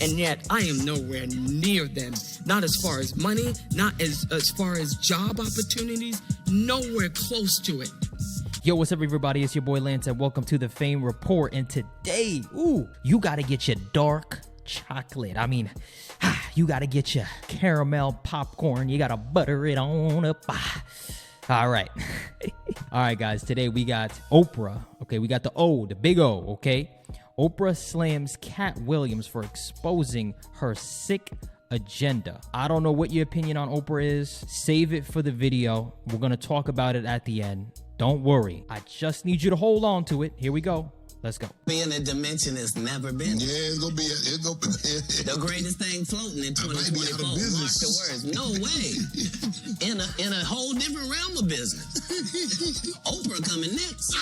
And yet, I am nowhere near them. Not as far as money, not as far as job opportunities, nowhere close to it. Yo, what's up, everybody? It's your boy Lance, and welcome to the Fame Report. And today, you gotta get your dark chocolate. I mean, you gotta get your caramel popcorn. You gotta butter it on up. All right. All right, guys. Today we got Oprah. Okay, we got the big O, okay? Oprah slams Katt Williams for exposing her sick agenda. I don't know what your opinion on Oprah is. Save it for the video. We're going to talk about it at the end. Don't worry. I just need you to hold on to it. Here we go. Let's go. Being a dimension has never been. Yeah, it's gonna be. The greatest thing floating in 2024. Mark the words. No way. In a whole different realm of business. Oprah coming next.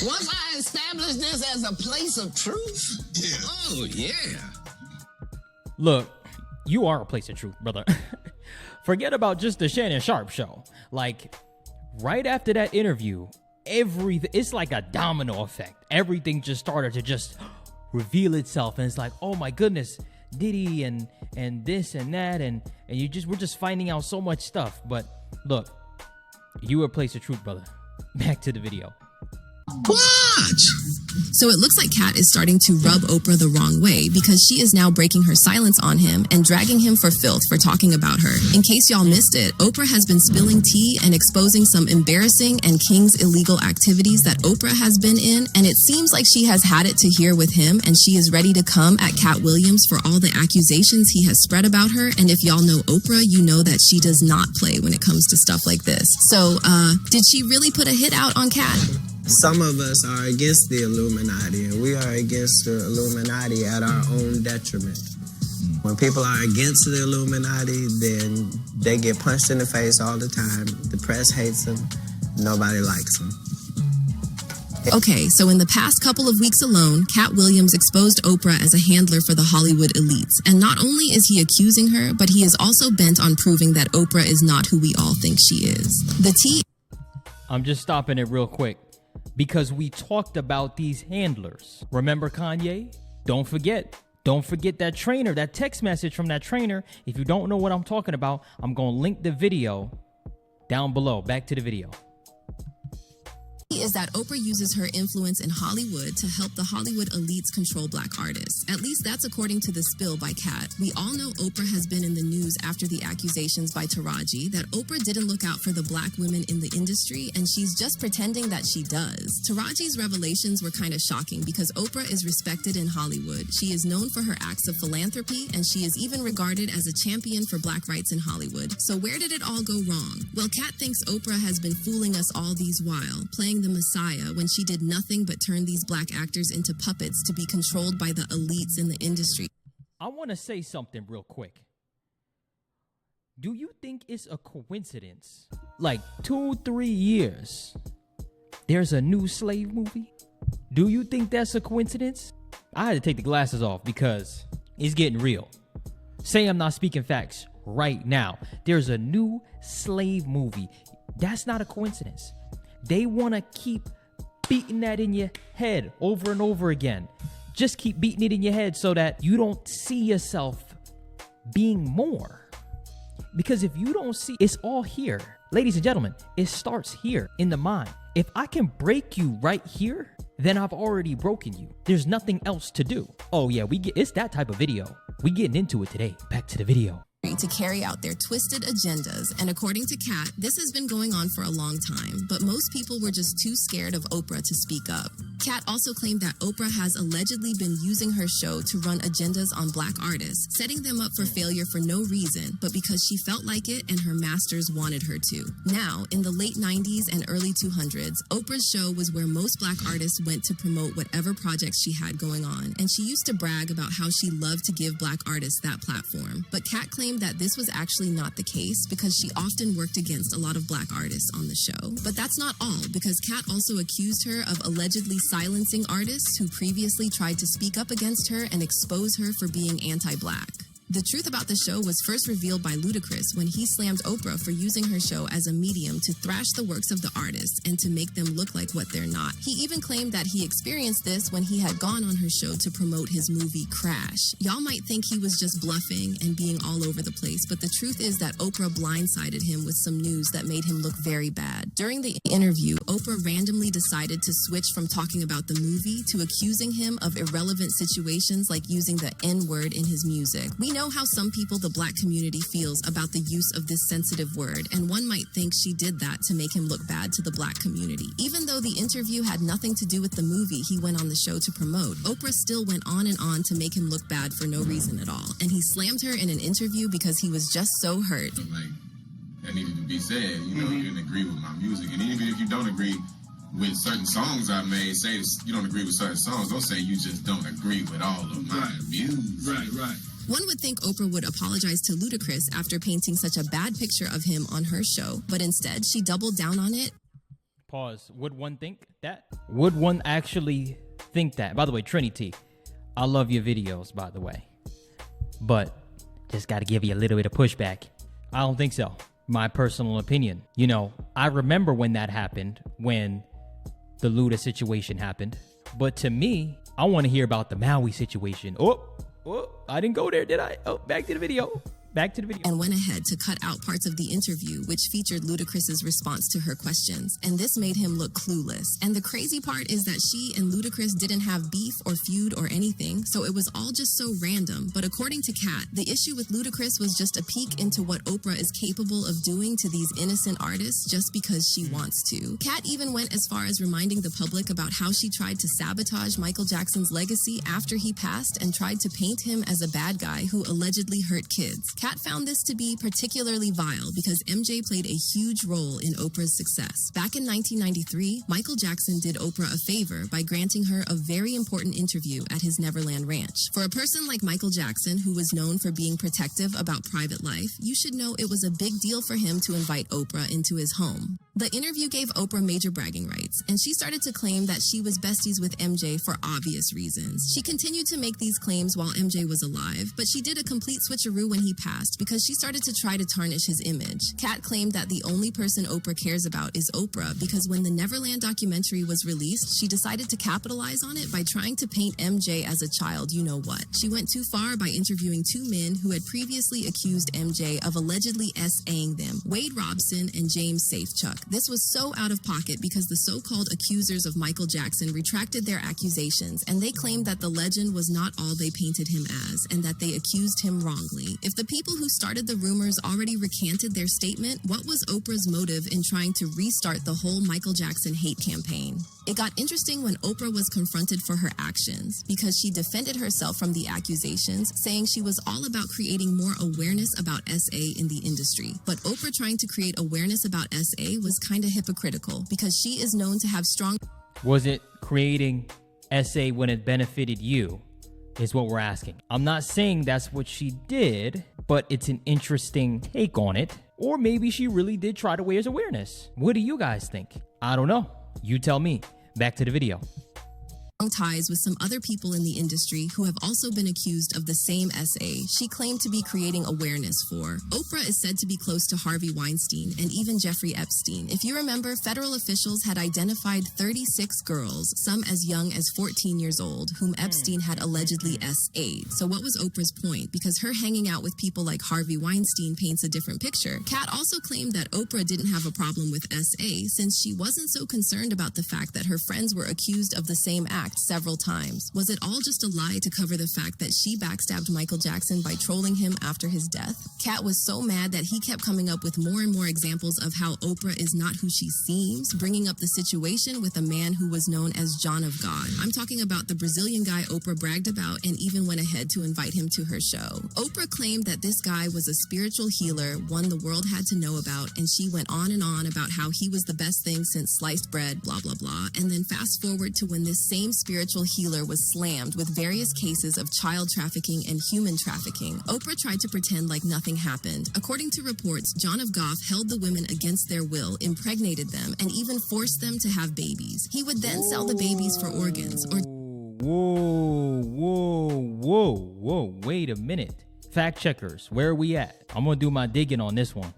Once I establish this as a place of truth. Yeah. Oh yeah. Look, you are a place of truth, brother. Forget about just the Shannon Sharpe show. Like, right after that interview, it's like a domino effect. Everything just started to just reveal itself, and it's like, oh my goodness, Diddy and this and that, and we're just finding out so much stuff. But look, you were a place of truth, brother. Back to the video. Watch. So it looks like Katt is starting to rub Oprah the wrong way because she is now breaking her silence on him and dragging him for filth for talking about her. In case y'all missed it, Oprah has been spilling tea and exposing some embarrassing and King's illegal activities that Oprah has been in, and it seems like she has had it to here with him, and she is ready to come at Katt Williams for all the accusations he has spread about her. And if y'all know Oprah, you know that she does not play when it comes to stuff like this. So, did she really put a hit out on Katt? Some of us are against the Illuminati, and we are against the Illuminati at our own detriment. When people are against the Illuminati, then they get punched in the face all the time. The press hates them. Nobody likes them. Okay, so in the past couple of weeks alone, Katt Williams exposed Oprah as a handler for the Hollywood elites. And not only is he accusing her, but he is also bent on proving that Oprah is not who we all think she is. The tea... I'm just stopping it real quick, because we talked about these handlers. Remember Kanye? Don't forget that trainer, that text message from that trainer. If you don't know what I'm talking about, I'm going to link the video down below. Back to the video. Is that Oprah uses her influence in Hollywood to help the Hollywood elites control black artists. At least that's according to the spill by Katt. We all know Oprah has been in the news after the accusations by Taraji that Oprah didn't look out for the black women in the industry, and she's just pretending that she does. Taraji's revelations were kind of shocking because Oprah is respected in Hollywood. She is known for her acts of philanthropy, and she is even regarded as a champion for black rights in Hollywood. So where did it all go wrong? Well, Katt thinks Oprah has been fooling us all these while, playing the Messiah when she did nothing but turn these black actors into puppets to be controlled by the elites in the industry. I want to say something real quick. Do you think it's a coincidence? Like 2-3 years, there's a new slave movie? Do you think that's a coincidence? I had to take the glasses off because it's getting real. Say I'm not speaking facts right now. There's a new slave movie. That's not a coincidence. They want to keep beating that in your head over and over again. Just keep beating it in your head so that you don't see yourself being more. Because if you don't see, it's all here. Ladies and gentlemen, it starts here in the mind. If I can break you right here, then I've already broken you. There's nothing else to do. Oh yeah, it's that type of video. We getting into it today. Back to the video. To carry out their twisted agendas, and according to Katt, this has been going on for a long time, but most people were just too scared of Oprah to speak up. Katt also claimed that Oprah has allegedly been using her show to run agendas on black artists, setting them up for failure for no reason, but because she felt like it and her masters wanted her to. Now, in the late 90s and early 200s, Oprah's show was where most black artists went to promote whatever projects she had going on, and she used to brag about how she loved to give black artists that platform. But Katt claimed that this was actually not the case because she often worked against a lot of black artists on the show. But that's not all, because Katt also accused her of allegedly silencing artists who previously tried to speak up against her and expose her for being anti-black. The truth about the show was first revealed by Ludacris when he slammed Oprah for using her show as a medium to thrash the works of the artists and to make them look like what they're not. He even claimed that he experienced this when he had gone on her show to promote his movie Crash. Y'all might think he was just bluffing and being all over the place, but the truth is that Oprah blindsided him with some news that made him look very bad. During the interview, Oprah randomly decided to switch from talking about the movie to accusing him of irrelevant situations like using the N-word in his music. We know how some people the Black community feels about the use of this sensitive word, and one might think she did that to make him look bad to the Black community. Even though the interview had nothing to do with the movie he went on the show to promote, Oprah still went on and on to make him look bad for no reason at all. And he slammed her in an interview because he was just so hurt. Like, that needed to be said. You know, you didn't agree with my music. And even if you don't agree with certain songs I made, say you don't agree with certain songs, don't say you just don't agree with all of my music. Right. One would think Oprah would apologize to Ludacris after painting such a bad picture of him on her show, but instead she doubled down on it. Pause. Would one think that? Would one actually think that? By the way, Trinity, I love your videos, by the way. But just got to give you a little bit of pushback. I don't think so. My personal opinion. You know, I remember when that happened, when the Luda situation happened. But to me, I want to hear about the Maui situation. Oh, I didn't go there, did I? Oh, back to the video. And went ahead to cut out parts of the interview, which featured Ludacris's response to her questions. And this made him look clueless. And the crazy part is that she and Ludacris didn't have beef or feud or anything, so it was all just so random. But according to Katt, the issue with Ludacris was just a peek into what Oprah is capable of doing to these innocent artists just because she wants to. Katt even went as far as reminding the public about how she tried to sabotage Michael Jackson's legacy after he passed and tried to paint him as a bad guy who allegedly hurt kids. Katt found this to be particularly vile because MJ played a huge role in Oprah's success. Back in 1993, Michael Jackson did Oprah a favor by granting her a very important interview at his Neverland Ranch. For a person like Michael Jackson, who was known for being protective about private life, you should know it was a big deal for him to invite Oprah into his home. The interview gave Oprah major bragging rights, and she started to claim that she was besties with MJ for obvious reasons. She continued to make these claims while MJ was alive, but she did a complete switcheroo when he passed because she started to try to tarnish his image. Katt claimed that the only person Oprah cares about is Oprah because when the Neverland documentary was released, she decided to capitalize on it by trying to paint MJ as a child you-know-what. She went too far by interviewing two men who had previously accused MJ of allegedly S.A.ing them, Wade Robson and James Safechuck. This was so out of pocket because the so-called accusers of Michael Jackson retracted their accusations, and they claimed that the legend was not all they painted him as, and that they accused him wrongly. If the people who started the rumors already recanted their statement, what was Oprah's motive in trying to restart the whole Michael Jackson hate campaign? It got interesting when Oprah was confronted for her actions because she defended herself from the accusations, saying she was all about creating more awareness about SA in the industry. But Oprah trying to create awareness about SA was kind of hypocritical because she is known to have strong... Was it creating SA when it benefited you? Is what we're asking. I'm not saying that's what she did, but it's an interesting take on it. Or maybe she really did try to raise awareness. What do you guys think? I don't know. You tell me. Back to the video. Ties with some other people in the industry who have also been accused of the same SA she claimed to be creating awareness for. Oprah is said to be close to Harvey Weinstein and even Jeffrey Epstein. If you remember, federal officials had identified 36 girls, some as young as 14 years old, whom Epstein had allegedly SA'd. So what was Oprah's point? Because her hanging out with people like Harvey Weinstein paints a different picture. Katt also claimed that Oprah didn't have a problem with SA since she wasn't so concerned about the fact that her friends were accused of the same act several times. Was it all just a lie to cover the fact that she backstabbed Michael Jackson by trolling him after his death? Katt was so mad that he kept coming up with more and more examples of how Oprah is not who she seems, bringing up the situation with a man who was known as John of God. I'm talking about the Brazilian guy Oprah bragged about and even went ahead to invite him to her show. Oprah claimed that this guy was a spiritual healer, one the world had to know about, and she went on and on about how he was the best thing since sliced bread, blah, blah, blah. And then fast forward to when this same spiritual healer was slammed with various cases of child trafficking and human trafficking. Oprah tried to pretend like nothing happened. According to reports, John of God held the women against their will, impregnated them, and even forced them to have babies. He would then sell the babies for organs or... Whoa, wait a minute. Fact checkers, where are we at? I'm gonna do my digging on this one.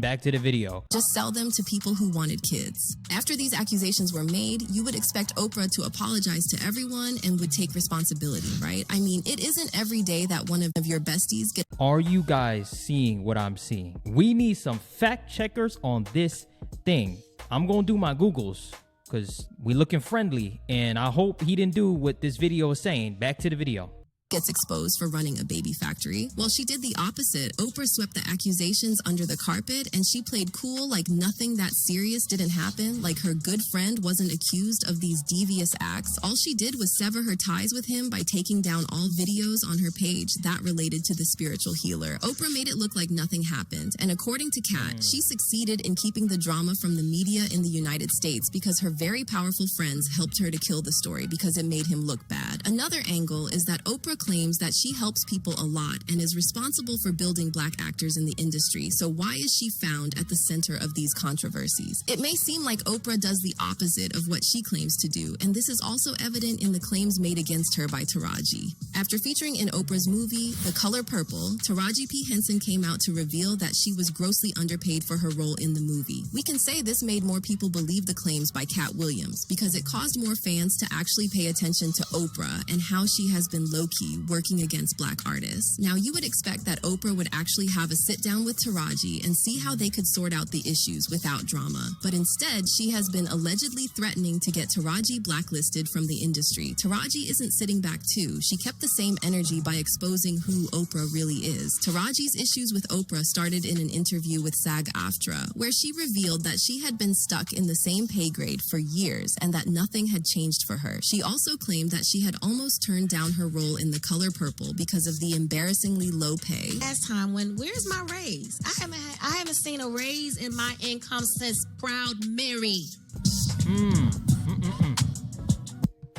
Back to the video. Just sell them to people who wanted kids. After these accusations were made, you would expect Oprah to apologize to everyone and would take responsibility, right? I mean, it isn't every day that one of your besties gets... Are you guys seeing what I'm seeing? We need some fact checkers on this thing. I'm gonna do my Googles because we looking friendly, and I hope he didn't do what this video is saying. Back to the video. Gets exposed for running a baby factory. Well, she did the opposite. Oprah swept the accusations under the carpet, and she played cool like nothing that serious didn't happen, like her good friend wasn't accused of these devious acts. All she did was sever her ties with him by taking down all videos on her page that related to the spiritual healer. Oprah made it look like nothing happened, and according to Katt, she succeeded in keeping the drama from the media in the United States because her very powerful friends helped her to kill the story because it made him look bad. Another angle is that Oprah claims that she helps people a lot and is responsible for building black actors in the industry. So why is she found at the center of these controversies? It may seem like Oprah does the opposite of what she claims to do, and this is also evident in the claims made against her by Taraji. After featuring in Oprah's movie, The Color Purple, Taraji P. Henson came out to reveal that she was grossly underpaid for her role in the movie. We can say this made more people believe the claims by Katt Williams because it caused more fans to actually pay attention to Oprah and how she has been low-key working against black artists. Now, you would expect that Oprah would actually have a sit-down with Taraji and see how they could sort out the issues without drama. But instead, she has been allegedly threatening to get Taraji blacklisted from the industry. Taraji isn't sitting back too. She kept the same energy by exposing who Oprah really is. Taraji's issues with Oprah started in an interview with SAG-AFTRA, where she revealed that she had been stuck in the same pay grade for years and that nothing had changed for her. She also claimed that she had almost turned down her role in The Color Purple because of the embarrassingly low pay. Last time, where's my raise? I haven't seen a raise in my income since Proud Mary.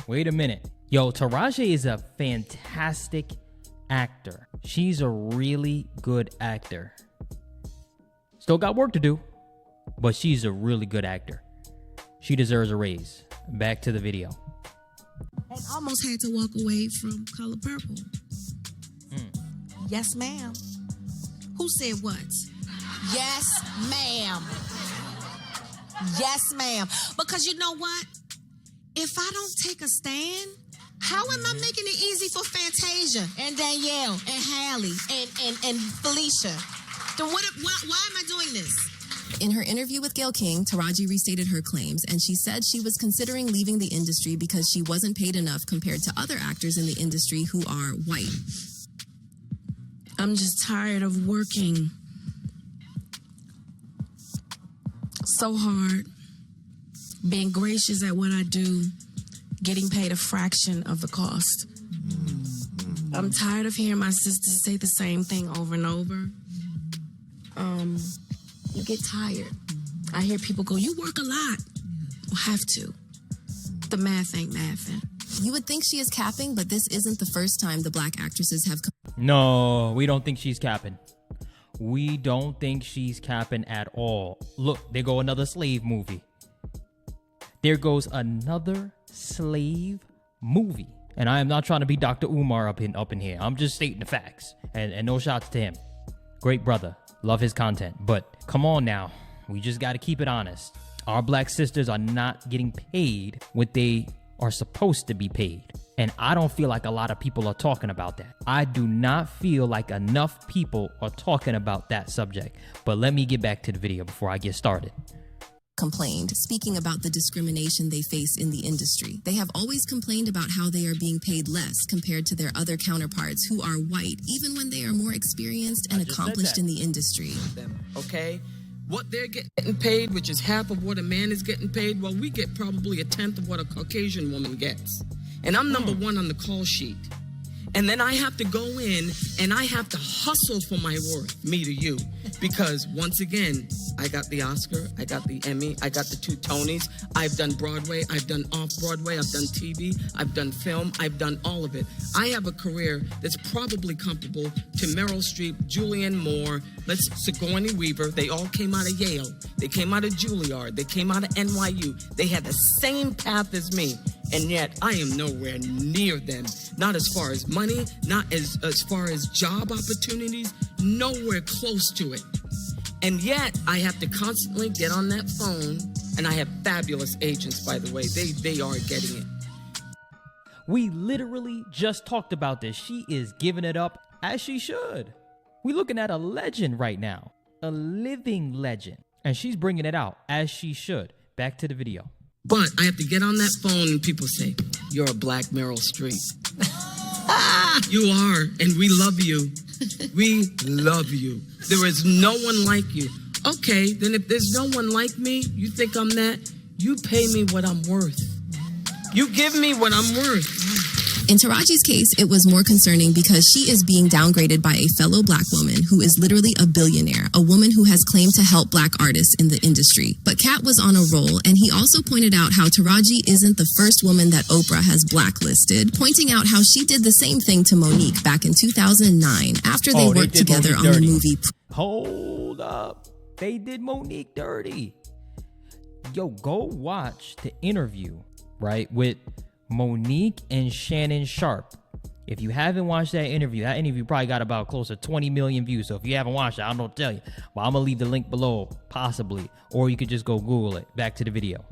Wait a minute. Yo, Taraji is a fantastic actor. She's a really good actor. Still got work to do, but she's a really good actor. She deserves a raise. Back to the video. And almost had to walk away from Color Purple. Yes, ma'am. Who said what? Yes, ma'am. Yes, ma'am. Because you know what? If I don't take a stand, how am I making it easy for Fantasia and Danielle and Hallie and Felicia? Then why am I doing this? In her interview with Gayle King, Taraji restated her claims, and she said she was considering leaving the industry because she wasn't paid enough compared to other actors in the industry who are white. I'm just tired of working so hard, being gracious at what I do, getting paid a fraction of the cost. I'm tired of hearing my sisters say the same thing over and over. You get tired. I hear people go, you work a lot. Well, have to. The math ain't mathing. You would think she is capping, but this isn't the first time the black actresses have No, we don't think she's capping. We don't think she's capping at all. Look, there go another slave movie. There goes another slave movie. And I am not trying to be Dr. Umar up in here. I'm just stating the facts. And no shots to him. Great brother. Love his content. But come on now. We just got to keep it honest. Our black sisters are not getting paid what they are supposed to be paid. And I don't feel like a lot of people are talking about that. I do not feel like enough people are talking about that subject. But let me get back to the video before I get started. Complained, speaking about the discrimination they face in the industry. They have always complained about how they are being paid less compared to their other counterparts who are white, even when they are more experienced and accomplished in the industry. Okay? What they're getting paid, which is half of what a man is getting paid, well, we get probably a tenth of what a Caucasian woman gets. And I'm number one on the call sheet. And then I have to go in and I have to hustle for my worth, me to you. Because once again, I got the Oscar, I got the Emmy, I got the 2 Tonys. I've done Broadway, I've done off-Broadway, I've done TV, I've done film, I've done all of it. I have a career that's probably comparable to Meryl Streep, Julianne Moore, Sigourney Weaver. They all came out of Yale. They came out of Juilliard. They came out of NYU. They had the same path as me. And yet, I am nowhere near them. Not as far as money, not as far as job opportunities, nowhere close to it. And yet, I have to constantly get on that phone, and I have fabulous agents, by the way. They are getting it. We literally just talked about this. She is giving it up as she should. We're looking at a legend right now, a living legend, and she's bringing it out as she should. Back to the video. But I have to get on that phone and people say, you're a black Meryl Streep. You are, and we love you. We love you. There is no one like you. Okay, then if there's no one like me, you think I'm that? You pay me what I'm worth. You give me what I'm worth. In Taraji's case, it was more concerning because she is being downgraded by a fellow black woman who is literally a billionaire, a woman who has claimed to help black artists in the industry. But Katt was on a roll, and he also pointed out how Taraji isn't the first woman that Oprah has blacklisted, pointing out how she did the same thing to Monique back in 2009 after they worked together on the movie. Hold up. They did Monique dirty. Yo, go watch the interview, right, with Monique and Shannon Sharp. If you haven't watched that interview probably got about close to 20 million views. So if you haven't watched it, I'm gonna tell you. Well, I'm gonna leave the link below, possibly, or you could just go Google it. Back to the video.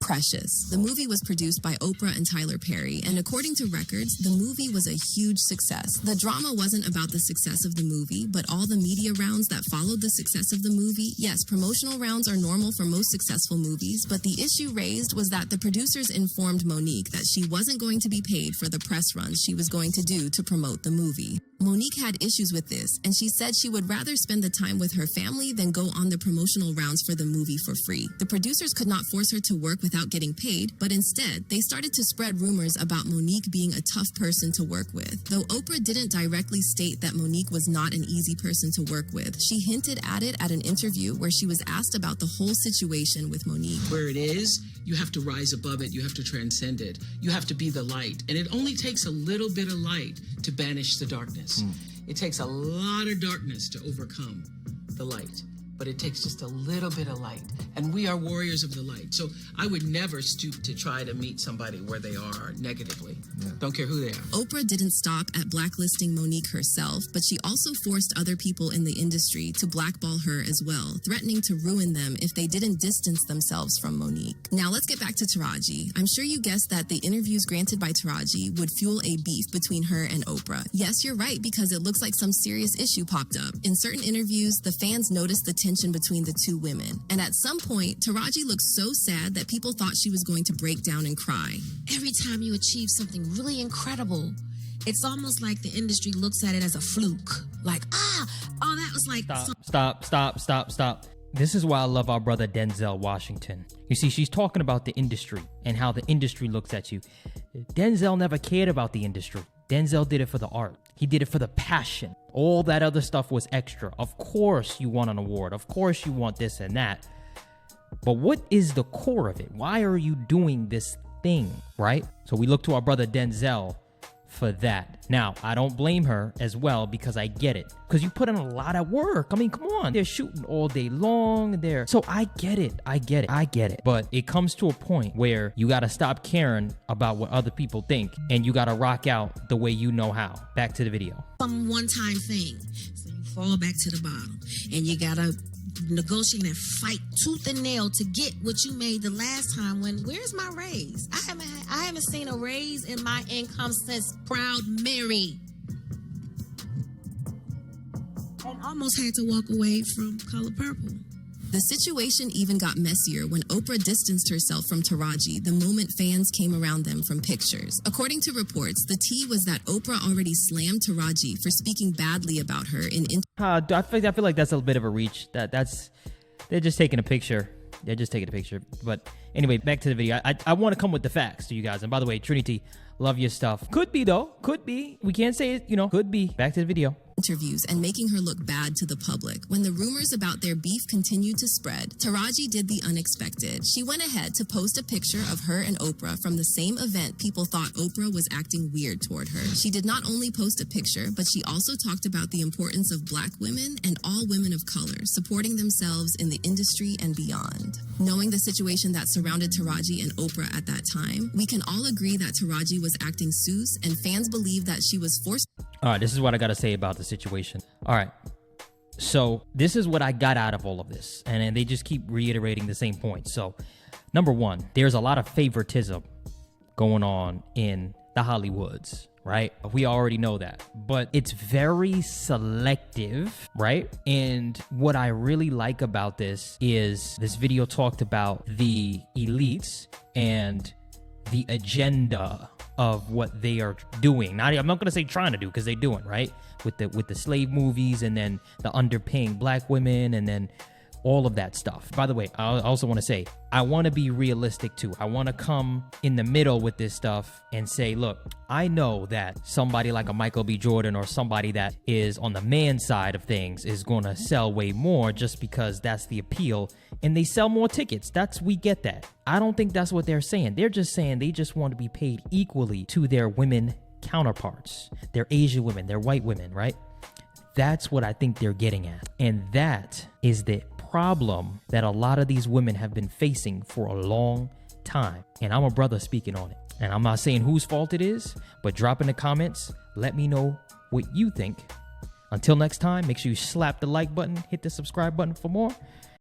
Precious. The movie was produced by Oprah and Tyler Perry, and according to records, the movie was a huge success. The drama wasn't about the success of the movie, but all the media rounds that followed the success of the movie. Yes, promotional rounds are normal for most successful movies, but the issue raised was that the producers informed Monique that she wasn't going to be paid for the press runs she was going to do to promote the movie. Monique had issues with this, and she said she would rather spend the time with her family than go on the promotional rounds for the movie for free. The producers could not force her to work without getting paid, but instead, they started to spread rumors about Monique being a tough person to work with. Though Oprah didn't directly state that Monique was not an easy person to work with, she hinted at it at an interview where she was asked about the whole situation with Monique. Where it is, you have to rise above it, you have to transcend it, you have to be the light. And it only takes a little bit of light to banish the darkness. It takes a lot of darkness to overcome the light, but it takes just a little bit of light. And we are warriors of the light. So I would never stoop to try to meet somebody where they are negatively. Don't care who they are. Oprah didn't stop at blacklisting Monique herself, but she also forced other people in the industry to blackball her as well, threatening to ruin them if they didn't distance themselves from Monique. Now let's get back to Taraji. I'm sure you guessed that the interviews granted by Taraji would fuel a beef between her and Oprah. Yes, you're right, because it looks like some serious issue popped up. In certain interviews, the fans noticed the tension between the two women. And at some point, Taraji looked so sad that people thought she was going to break down and cry. Every time you achieve something really incredible, it's almost like the industry looks at it as a fluke. Like, that was like... Stop. This is why I love our brother Denzel Washington. You see, she's talking about the industry and how the industry looks at you. Denzel never cared about the industry. Denzel did it for the art. He did it for the passion. All that other stuff was extra. Of course you want an award. Of course you want this and that. But what is the core of it? Why are you doing this thing, right? So we look to our brother Denzel for that. Now, I don't blame her as well because I get it. Because you put in a lot of work. I mean, come on. They're shooting all day long. So I get it. But it comes to a point where you got to stop caring about what other people think and you got to rock out the way you know how. Back to the video. Some one-time thing. So you fall back to the bottom and you got to negotiate and fight tooth and nail to get what you made the last time. Where's my raise? I haven't seen a raise in my income since Proud Mary. And almost had to walk away from Color Purple. The situation even got messier when Oprah distanced herself from Taraji the moment fans came around them from pictures. According to reports, the tea was that Oprah already slammed Taraji for speaking badly about her in I feel like that's a bit of a reach. They're just taking a picture. But anyway, back to the video. I want to come with the facts to you guys. And by the way, Trinity, love your stuff. Could be though. Could be. We can't say it, could be. Back to the video. Interviews and making her look bad to the public. When the rumors about their beef continued to spread, Taraji did the unexpected. She went ahead to post a picture of her and Oprah from the same event people thought Oprah was acting weird toward her. She did not only post a picture, but she also talked about the importance of Black women and all women of color supporting themselves in the industry and beyond. Knowing the situation that surrounded Taraji and Oprah at that time, we can all agree that Taraji was acting Seuss, and fans believe that she was forced. All right, this is what I got to say about the situation. All right. So this is what I got out of all of this. And then they just keep reiterating the same point. So number one, there's a lot of favoritism going on in the Hollywoods, right? We already know that, but it's very selective, right? And what I really like about this is this video talked about the elites and the agenda of what they are doing. Now, I'm not going to say trying to do, because they're doing, right? With the slave movies, and then the underpaying black women, and then all of that stuff. By the way, I also want to say, I want to be realistic too. I want to come in the middle with this stuff and say, look, I know that somebody like a Michael B. Jordan or somebody that is on the man side of things is going to sell way more just because that's the appeal, and they sell more tickets. We get that. I don't think that's what they're saying. They're just saying they just want to be paid equally to their women counterparts, their Asian women, their white women, right? That's what I think they're getting at. And that is the problem that a lot of these women have been facing for a long time. And I'm a brother speaking on it. And I'm not saying whose fault it is, but drop in the comments. Let me know what you think. Until next time, make sure you slap the like button, hit the subscribe button for more.